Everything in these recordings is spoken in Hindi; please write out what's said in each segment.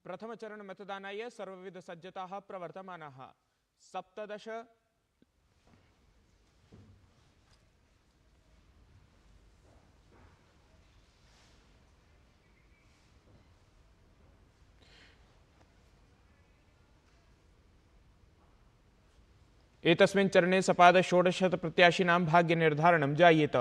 प्रथमचरणमतदानाय सर्वविधसज्जताः प्रवर्तमानाः। 17 एतस्मिन् चरणे सपाद 16 प्रत्याशिनां भाग्यनिर्धारणं जायेत।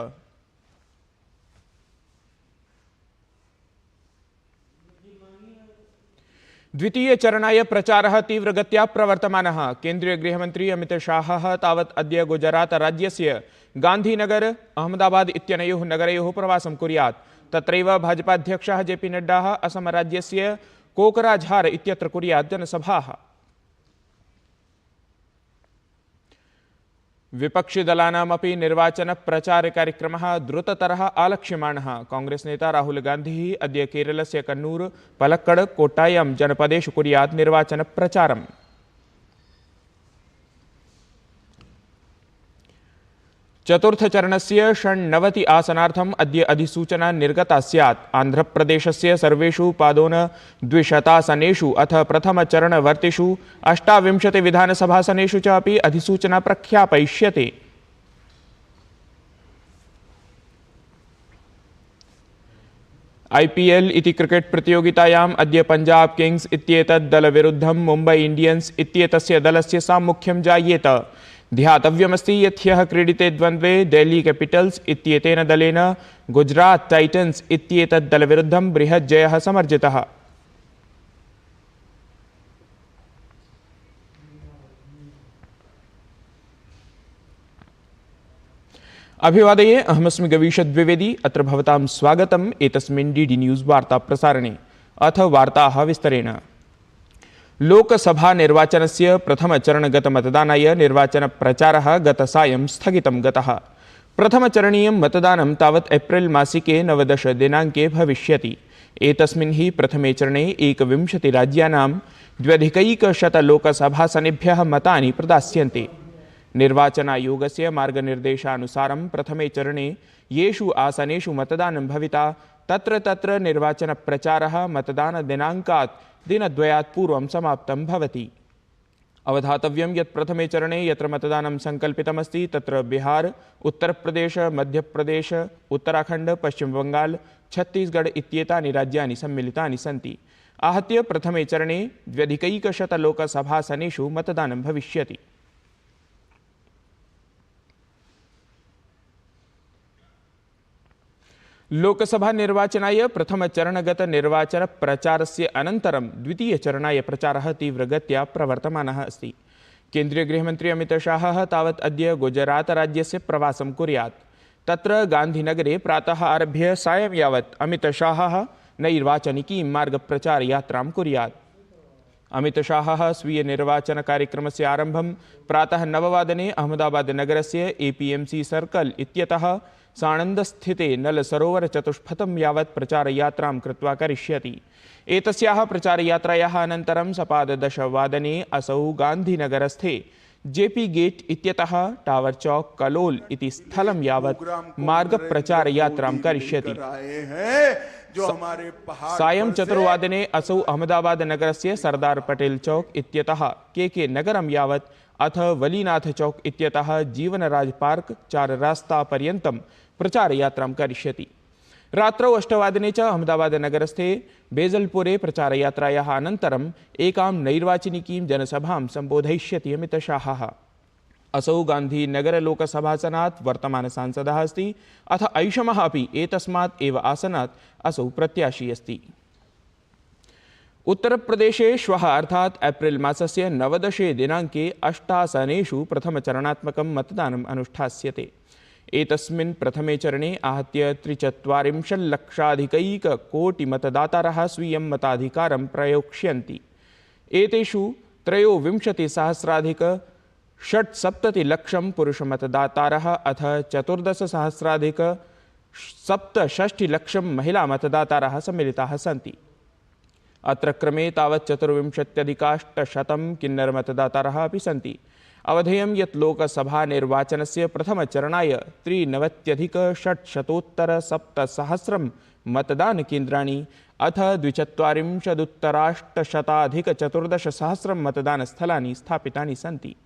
द्वितीय चरणाय प्रचारः तीव्रगत्या प्रवर्तमानः। केन्द्रीय गृहमन्त्री अमित शाहः तावत् अद्य गुजरात राज्यस्य गान्धीनगर अहमदाबाद इत्यनयोः नगरयोः प्रवासं कुर्यात्। तत्रैव भाजपाध्यक्षः जेपी नड्डा असम राज्यस्य कोकराझार इत्यत्र कुर्यात् जनसभाः। विपक्षिदलानामपि निर्वाचनप्रचारकार्यक्रमः द्रुततरः आलक्ष्यमाणः। कांग्रेस नेता राहुल गान्धी अद्य केरलस्य कन्नूर, पलक्कड, कोट्टायम जनपदेषु कुर्यात् निर्वाचनप्रचारम्। चतुर्थचरणस्य 96 आसनार्थम् अद्य अधिसूचना निर्गता स्यात्। आन्ध्रप्रदेशस्य सर्वेषु पादोन-200 अथ प्रथमचरणवर्तिषु 28 विधानसभासनेषु च अपि अधिसूचना प्रख्यापयिष्यते। IPL इति क्रिकेट प्रतियोगितायाम् अद्य पंजाब किंग्स इत्येतत् दलविरुद्धं मुम्बै इंडियन्स इत्येतस्य दलस्य साम्मुख्यं जायेत। ध्यातव्यमस्ति यत् ह्यः क्रीडिते द्वन्द्वे दिल्ली कैपिटल्स इत्येतेन दलेन गुजरात टाइटन्स इत्येतत् दलविरुद्धं बृहत् जयः समर्जितः। अभिवादये, अहमस्मि गवीश द्विवेदी। अत्र भवतां स्वागतम् एतस्मिन् डीडी न्यूज़ वार्ता प्रसारणे। अथ वार्ताः विस्तरेण। लोकसभा निर्वाचनस्य प्रथमचरणगतमतदानाय निर्वाचनप्रचारः गतसायं स्थगितं गतः। प्रथमचरणीयं मतदानं तावत् एप्रिल मासिके 19 दिनाङ्के भविष्यति। एतस्मिन् हि प्रथमे चरणे 21 राज्यानां 2,100 लोकसभासनेभ्यः मतानि प्रदास्यन्ते। निर्वाचनायोगस्य मार्गनिर्देशानुसारं प्रथमे चरणे येषु आसनेषु मतदानं भविता तत्र तत्र निर्वाचनप्रचारः मतदानदिनाङ्कात् दिनद्वयात् पूर्वं समाप्तं भवति। अवधातव्यं यत् प्रथमे चरणे यत्र मतदानं संकल्पितमस्ति तत्र बिहार, उत्तरप्रदेश, मध्यप्रदेश, उत्तराखण्ड, पश्चिमबङ्गाल, छत्तीसगढ़ इत्येतानि राज्यानि सम्मिलितानि सन्ति। आहत्य प्रथमे चरणे 2,100 लोकसभासनेषु मतदानं भविष्यति। लोकसभा निर्वाचनाय प्रथमचरणगत निर्वाचनप्रचारस्य अनन्तरं द्वितीयचरणाय प्रचारः तीव्रगत्या प्रवर्तमानः अस्ति। केन्द्रीय गृहमन्त्री अमित शाहः तावत् अद्य गुजरात राज्यस्य प्रवासं कुर्यात्। तत्र गान्धीनगरे प्रातः आरभ्य सायं यावत् अमित शाहः नैर्वाचनिकीं मार्गप्रचारयात्रां कुर्यात्। अमित शाहः स्वीय निर्वाचनकार्यक्रमस्य आरम्भं प्रातः 9 वादने अहमदाबाद नगरस्य APMC सर्कल इत्यतः साणन्दस्थिते नलसरोवर चतुष्फथं यावत् प्रचारयात्रां कृत्वा करिष्यति। एतस्याः प्रचारयात्रायाः अनन्तरं सपाद 10 वादने असौ गान्धीनगरस्थे JP गेट इत्यतः टावर चौक कलोल इति स्थलं यावत् मार्गप्रचारयात्रां करिष्यति। सायं 4 वादने असौ अहमदाबाद नगरस्य सरदार पटेल चौक इत्यतः KK नगरं यावत् अथ वलीनाथ चौक इत्यतः जीवनराज पार्क 4 रास्ता पर्यन्तं प्रचारयात्रां करिष्यति। रात्रौ 8 वादने च अहमदाबाद नगरस्थे बेजलपुरे प्रचारयात्रायाः अनन्तरम् एकां नैर्वाचनिकीं जनसभां सम्बोधयिष्यति अमित शाहः। असौ गान्धीनगर लोकसभासनात् वर्तमानसांसदः अस्ति अथ ऐषमः अपि एतस्मात् एव आसनात् असौ प्रत्याशी अस्ति। उत्तरप्रदेशे श्वः अर्थात् एप्रिल मासस्य 19 दिनाङ्के 8 आसनेषु प्रथमचरणात्मकं मतदानम् अनुष्ठास्यते। एतस्मिन् प्रथमे चरणे आहत्य 43 लक्षाधिकैककोटि मतदातारः स्वीयं मताधिकारं प्रयोक्ष्यन्ति। एतेषु 23,000,670 लक्षं पुरुषमतदातारः अथ 14,000,67 लक्षं महिलामतदातारः सम्मिलिताः सन्ति। अत्र क्रमे तावत् 24,800 किन्नरमतदातारः अपि सन्ति। अवधेयं यत् लोकसभा निर्वाचनस्य प्रथमचरणाय 93,600,700 मतदानकेन्द्राणि अथ 24,814 मतदानस्थलानि स्थापितानि सन्ति।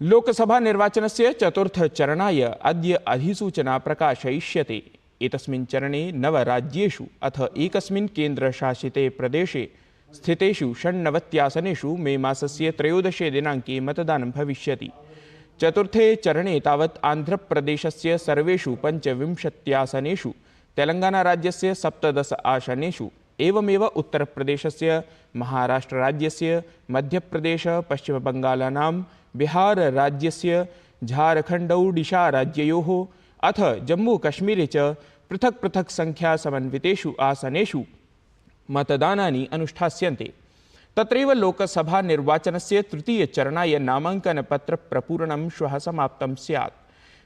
लोकसभा निर्वाचनस्य चतुर्थचरणाय अद्य अधिसूचना प्रकाशयिष्यते। एतस्मिन् चरणे 9 राज्येषु अथ एकस्मिन् केन्द्रशासिते प्रदेशे स्थितेषु 96 आसनेषु मे मासस्य 13 दिनाङ्के मतदानं भविष्यति। चतुर्थे चरणे तावत् आन्ध्रप्रदेशस्य सर्वेषु 25 आसनेषु, तेलङ्गानाराज्यस्य 17 आसनेषु, एवमेव उत्तरप्रदेशस्य, महाराष्ट्रराज्यस्य, मध्यप्रदेश, पश्चिमबङ्गालानां, बिहारराज्यस्य, झारखण्ड-ओडिशाराज्ययोः अथ जम्मूकश्मीरे च पृथक् पृथक् संख्यासमन्वितेषु आसनेषु मतदानानि अनुष्ठास्यन्ते। तत्रैव लोकसभानिर्वाचनस्य तृतीयचरणाय नामाङ्कनपत्रप्रपूरणं श्वः समाप्तं स्यात्।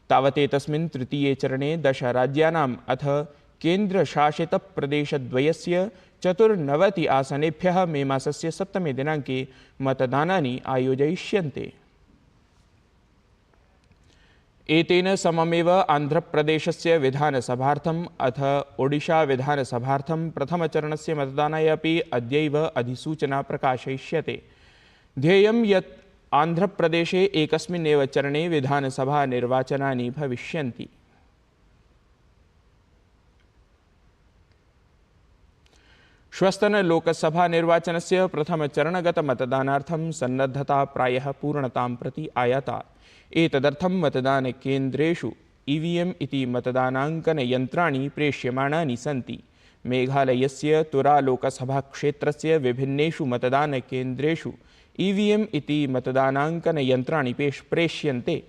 तावतेतस्मिन् तृतीये चरणे 10 राज्यानाम् अथ केन्द्रशासितप्रदेशद्वयस्य 94 आसनेभ्यः मे मासस्य 7 दिनाङ्के मतदानानि आयोजयिष्यन्ते। एतेन सममेव आन्ध्रप्रदेशस्य विधानसभार्थम् अथ ओडिशा विधानसभार्थं प्रथमचरणस्य मतदानाय अपि अद्यैव अधिसूचना प्रकाशयिष्यते। ध्येयं यत् आन्ध्रप्रदेशे एकस्मिन्नेव चरणे विधानसभानिर्वाचनानि भविष्यन्ति। श्वस्तनलोकसभानिर्वाचनस्य प्रथमचरणगतमतदानार्थं सन्नद्धता प्रायः पूर्णतां प्रति आयाता। एतदर्थं मतदानकेन्द्रेषु ईवीएम इति मतदानाङ्कनयन्त्राणि प्रेष्यमाणानि सन्ति। मेघालयस्य तुरा लोकसभाक्षेत्रस्य विभिन्नेषु मतदानकेन्द्रेषु ईवीएम इति मतदानाङ्कनयन्त्राणि प्रेष्यन्ते।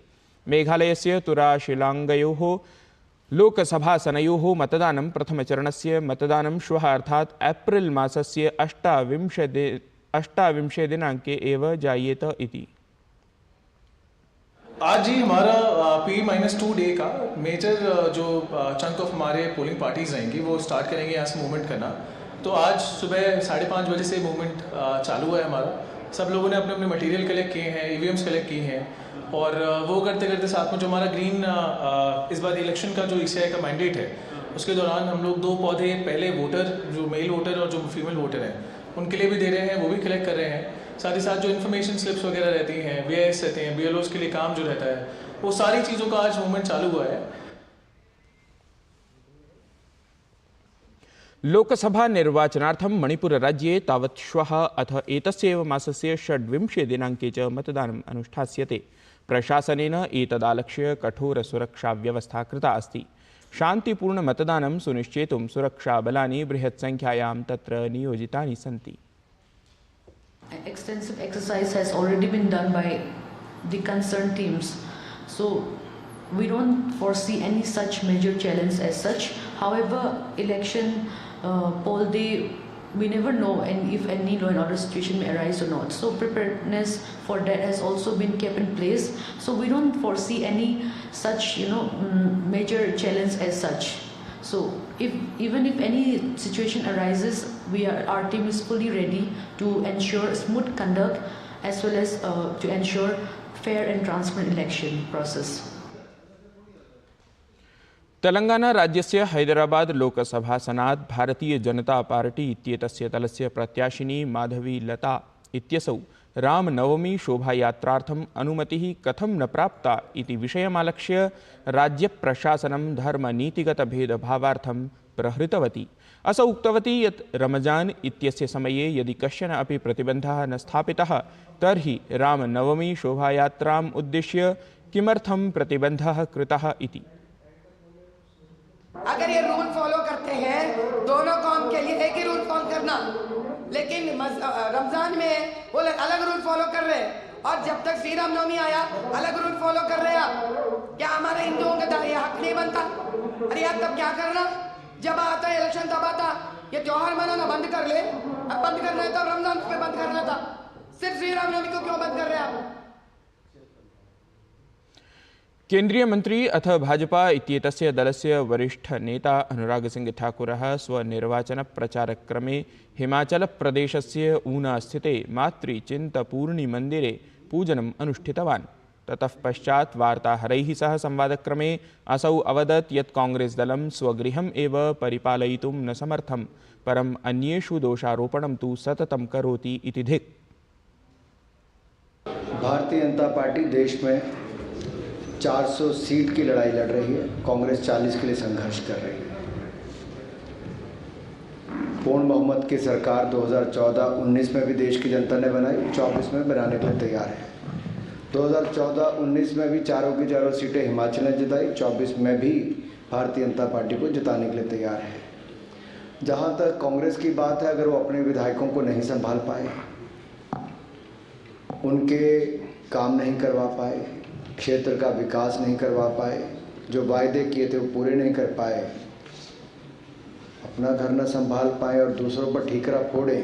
मेघालयस्य तुरा शिलाङ्गयोः लोकसभासनयोः मतदानं प्रथमचरणस्य मतदानं श्वः अर्थात् एप्रिल मासस्य 28 दिनाङ्के एव जायेत इति। आज ही हमारा P-2 डे का मेजर जो चंक ऑफ हमारे पोलिंग पार्टीज रहेंगी वो स्टार्ट करेंगे यहाँ से मूवमेंट करना। तो आज सुबह 5:30 बजे से मूवमेंट चालू है हमारा। सब लोगों ने अपने अपने मटेरियल कलेक्ट किए हैं, ईवीएम्स कलेक्ट किए हैं और वो करते करते साथ में जो हमारा ग्रीन इस बार इलेक्शन का जो ईसीआई का मैंडेट है उसके दौरान हम लोग 2 पौधे पहले वोटर जो मेल वोटर और जो फीमेल वोटर हैं उनके लिए भी दे रहे हैं, वो भी कलेक्ट कर रहे हैं। साथ ही साथ जो इन्फॉर्मेशन स्लिप्स वगैरह रहती हैं, VIS रहते हैं, BLOs के लिए काम जो रहता है, वो सारी चीज़ों का आज मूवमेंट चालू हुआ है। लोकसभा निर्वाचनार्थं मणिपुरराज्ये तावत् श्वः अथ एतस्यैव मासस्य 26 दिनाङ्के च मतदानम् अनुष्ठास्यते। प्रशासनेन एतदालक्ष्य कठोरसुरक्षाव्यवस्था कृता अस्ति। शान्तिपूर्णमतदानं सुनिश्चेतुं सुरक्षाबलानि बृहत्संख्यायां तत्र नियोजितानि सन्ति। Extensive exercise has already been done by the concerned teams, so we don't foresee any such major challenge as such. However, election poll day, we never know and if any law and order situation may arise or not, so preparedness for that has also been kept in place, so we don't foresee any such major challenge as such. So even if any situation arises, our team is fully ready to ensure smooth conduct as well as to ensure fair and transparent election process. Telangana राज्यस्य हैदराबाद लोकसभासनात् भारतीय जनता पार्टी इत्येतस्य दलस्य प्रत्याशिनी माधवी लता इत्यसौ रामनवमी शोभायात्रार्थम् अनुमतिः कथं न प्राप्ता इति विषयमालक्ष्य राज्यप्रशासनं धर्मनीतिगतभेदभावार्थं प्रहृतवती। असौ उक्तवती यत् रमजान इत्यस्य समये यदि कश्चन अपि प्रतिबन्धः न स्थापितः तर्हि रामनवमी शोभायात्राम् उद्दिश्य किमर्थं प्रतिबन्धः कृतः इति। अगर ये रूल फॉलो करते हैं दोनों कौम के लिए एक ही रूल फॉलो करना, लेकिन रमजान में वो अलग रूल फॉलो कर रहे हैं और जब तक श्री रामनवमी आया अलग रूल फॉलो कर रहे हैं। आप क्या हमारे हिंदुओं का ये हक नहीं बनता? अरे यार तब क्या करना, जब आता है इलेक्शन तब आता, ये त्योहार मनाना बंद कर ले। अब बंद करना है तो रमजान पे बंद करना था, सिर्फ श्री रामनवमी को क्यों बंद कर रहे हैं आप? केन्द्रीय मंत्री अथ भाजपा इत्येतस्य दलस्य वरिष्ठ नेता अनुराग सिंह ठाकुरः स्वनिर्वाचनप्रचारक्रमे हिमाचलप्रदेशस्य ऊना स्थिते मातृचिन्तपूर्णिमन्दिरे पूजनम् अनुष्ठितवान्। ततः पश्चात् वार्ताहरैः सह संवादक्रमे असौ अवदत् यत् कांग्रेस दलं स्वगृहम् एव परिपालयितुं न समर्थं, परम् अन्येषु दोषारोपणं तु सततं करोति इति धिक्। भारतीय जनता पार्टी देश में 400 सीट की लड़ाई लड़ रही है, कांग्रेस 40 के लिए संघर्ष कर रही है। पूर्ण बहुमत की सरकार 2014-19 में भी देश की जनता ने बनाई, 24 में बनाने के लिए तैयार है। 2014-19 में भी चारों की चारों सीटें हिमाचल ने जिताई, 24 में भी भारतीय जनता पार्टी को जिताने के लिए तैयार है। जहां तक कांग्रेस की बात है, अगर वो अपने विधायकों को नहीं संभाल पाए, उनके काम नहीं करवा पाए, क्षेत्र का विकास नहीं करवा पाए, जो वायदे किए थे वो पूरे नहीं कर पाए, अपना घर न संभाल पाए और दूसरों पर ठीकरा फोड़े,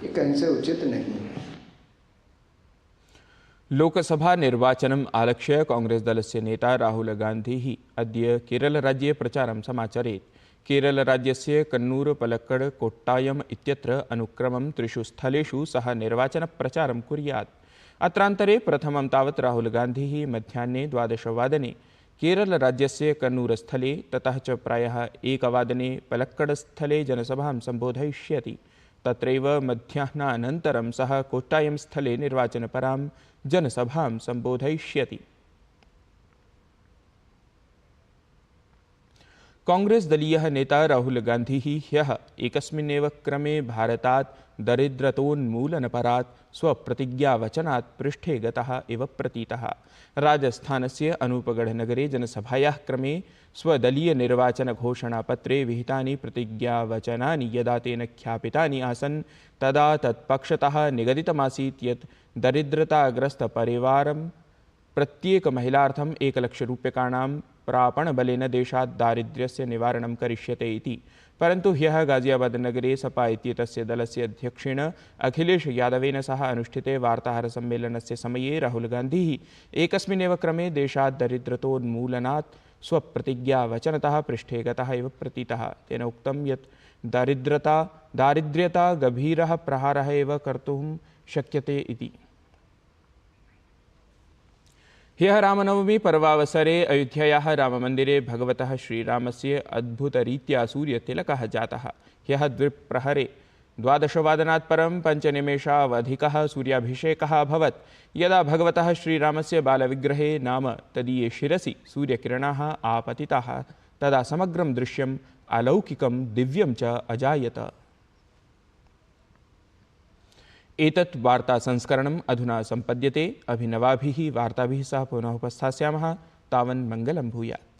ये कहीं से उचित नहीं है। लोकसभा निर्वाचनम् आलक्ष्य कांग्रेस दलस्य नेता राहुल गान्धी अद्य केरलराज्ये प्रचारं समाचरेत्। केरलराज्यस्य कन्नूर, पलक्कड, कोट्टायम इत्यत्र अनुक्रमं 3 स्थलेषु सः निर्वाचनप्रचारं कुर्यात्। अत्रान्तरे प्रथमं तावत् राहुल गान्धी मध्याह्ने 12 वादने केरलराज्यस्य कन्नूरस्थले, ततः च प्रायः 1 वादने पलक्कडस्थले जनसभां सम्बोधयिष्यति। तत्रैव मध्याह्नानन्तरं सः कोट्टायम स्थले निर्वाचनपरां जनसभां सम्बोधयिष्यति। कांग्रेस दलीयः नेता राहुल गान्धी ह्यः एकस्मिन्नेव क्रमे भारतात् दरिद्रतोन्मूलनपरात् स्वप्रतिज्ञावचनात् पृष्ठे गतः इव प्रतीतः। राजस्थानस्य अनूपगढ़नगरे जनसभायाः क्रमे स्वदलीयनिर्वाचनघोषणापत्रे विहितानि प्रतिज्ञावचनानि यदा तेन ख्यापितानि आसन्, तदा तत्पक्षतः निगदितमासीत् यत् दरिद्रताग्रस्तपरिवारं प्रत्येकमहिलार्थम् 1 लक्ष रूप्यकाणां प्रापणबलेन देशात् दारिद्र्यस्य निवारणं करिष्यते इति। परन्तु ह्यः गाजियाबादनगरे सपा इत्येतस्य दलस्य अध्यक्षेण अखिलेश यादवेन सह अनुष्ठिते वार्ताहरसम्मेलनस्य समये राहुल गान्धी एकस्मिन्नेव क्रमे देशात् दरिद्रतोन्मूलनात् स्वप्रतिज्ञावचनतः पृष्ठे गतः इव प्रतीतः। तेन उक्तं यत् दारिद्र्यता गभीरः प्रहारः एव कर्तुं शक्यते इति। ह्यः रामनवमी पर्वावसरे अयोध्यायाः राममन्दिरे भगवतः श्रीरामस्य अद्भुतरीत्या सूर्यतिलकः जातः। ह्यः द्विप्रहरे 12 वादनात् परं 5 निमेषावधिकः सूर्याभिषेकः अभवत्। यदा भगवतः श्रीरामस्य बालविग्रहे नाम तदीये शिरसि सूर्यकिरणाः आपतिताः, तदा समग्रं दृश्यम् अलौकिकं दिव्यं च अजायत। एतत् वार्ता संस्करणम् अधुना सम्पद्यते। अभिनवाभिः वार्ताभिः सह पुनः उपस्थास्यामः। तावन् मङ्गलं भूयात्।